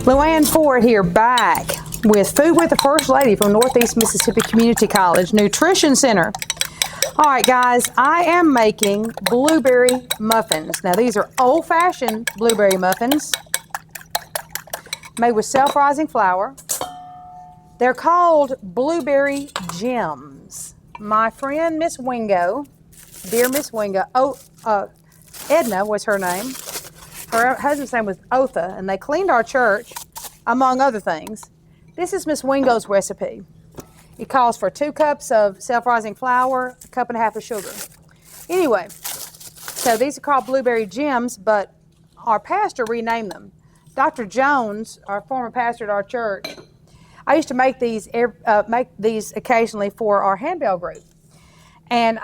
LuAnne Ford here, back with Food with the First Lady from Northeast Mississippi Community College Nutrition Center. All right, guys, I am making blueberry muffins. Now, these are old-fashioned blueberry muffins made with self-rising flour. They're called blueberry gems. My friend, Miss Wingo, dear Miss Wingo, Edna was her name. Her husband's name was Otha, and they cleaned our church, among other things. This is Miss Wingo's recipe. It calls for 2 cups of self-rising flour, 1.5 cups of sugar. Anyway, so these are called blueberry gems, but our pastor renamed them. Dr. Jones, our former pastor at our church, I used to make these occasionally for our handbell group, and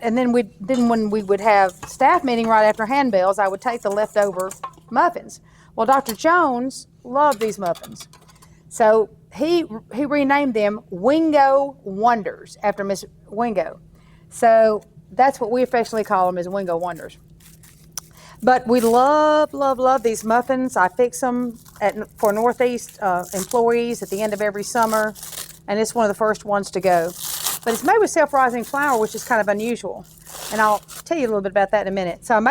then when we would have staff meeting right after handbells, I would take the leftover muffins. Well, Dr. Jones loved these muffins, so he renamed them Wingo Wonders after Miss Wingo. So that's what we affectionately call them, is Wingo Wonders. But we love, love, love these muffins. I fix them for Northeast employees at the end of every summer, and it's one of the first ones to go. But it's made with self-rising flour, which is kind of unusual, and I'll tell you a little bit about that in a minute. So I've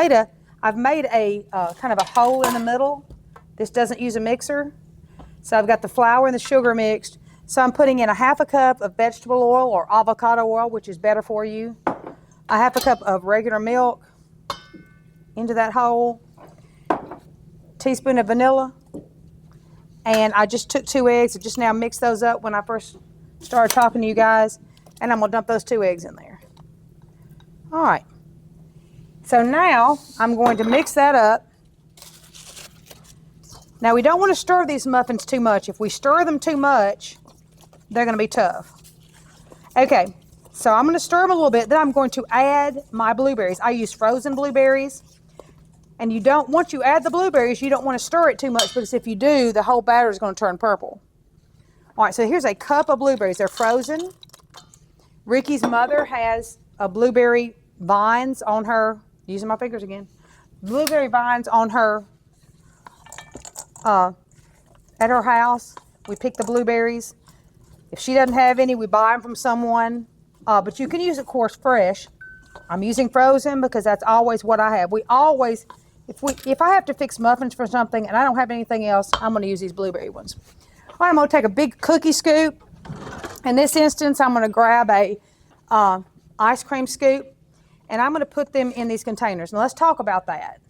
made a kind of a hole in the middle. This doesn't use a mixer. So I've got the flour and the sugar mixed. So I'm putting in 1/2 cup of vegetable oil or avocado oil, which is better for you. 1/2 cup of regular milk into that hole. Teaspoon of vanilla. And I just took 2 eggs. I just now mixed those up when I first started talking to you guys. And I'm going to dump those 2 eggs in there. All right. So now I'm going to mix that up. Now, we don't want to stir these muffins too much. If we stir them too much, they're going to be tough. Okay, so I'm going to stir them a little bit. Then I'm going to add my blueberries. I use frozen blueberries. And once you add the blueberries, you don't want to stir it too much, because if you do, the whole batter is going to turn purple. All right, so here's a cup of blueberries. They're frozen. Ricky's mother has blueberry vines on her, using my fingers again, blueberry vines on her, at her house. We pick the blueberries. If she doesn't have any, we buy them from someone. But you can use, of course, fresh. I'm using frozen because that's always what I have. We always, if I have to fix muffins for something and I don't have anything else, I'm going to use these blueberry ones. All right, I'm going to take a big cookie scoop. In this instance, I'm going to grab a ice cream scoop, and I'm going to put them in these containers. Now, let's talk about that.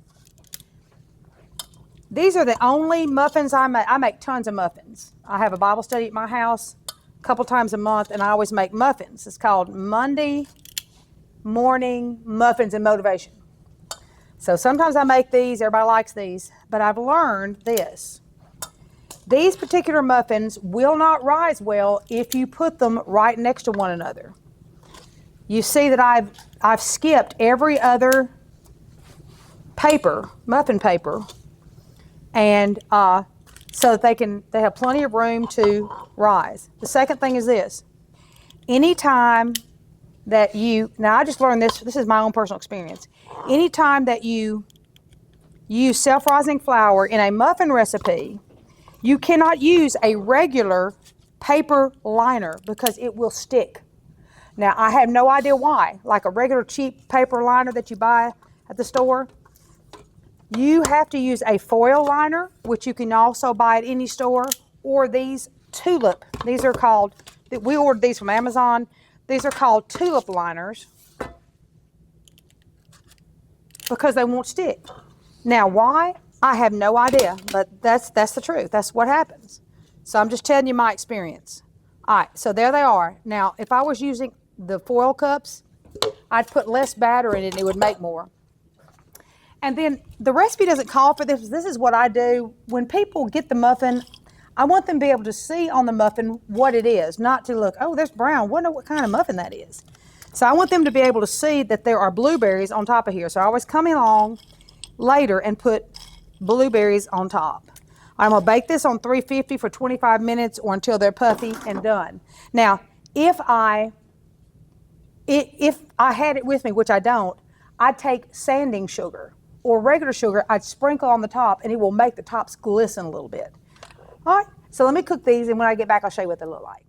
These are the only muffins I make. I make tons of muffins. I have a Bible study at my house a couple times a month, and I always make muffins. It's called Monday Morning Muffins and Motivation. So sometimes I make these. Everybody likes these. But I've learned this. These particular muffins will not rise well if you put them right next to one another. You see that I've skipped every other muffin paper, and so that they have plenty of room to rise. The second thing is this. Anytime that now I just learned this is my own personal experience. Anytime that you use self-rising flour in a muffin recipe, you cannot use a regular paper liner because it will stick. Now, I have no idea why. Like a regular cheap paper liner that you buy at the store, you have to use a foil liner, which you can also buy at any store, or these tulip. These are called, we ordered these from Amazon. These are called tulip liners because they won't stick. Now, why? I have no idea, but that's the truth. That's what happens. So I'm just telling you my experience. All right, so there they are. Now, if I was using the foil cups, I'd put less batter in it and it would make more. And then the recipe doesn't call for this. This is what I do. When people get the muffin, I want them to be able to see on the muffin what it is, not to look, oh, there's brown. Wonder what kind of muffin that is. So I want them to be able to see that there are blueberries on top of here. So I always come along later and put blueberries on top. I'm going to bake this on 350 for 25 minutes or until they're puffy and done. Now, if I had it with me, which I don't, I'd take sanding sugar. or regular sugar, I'd sprinkle on the top and it will make the tops glisten a little bit. All right, so let me cook these, and when I get back, I'll show you what they look like.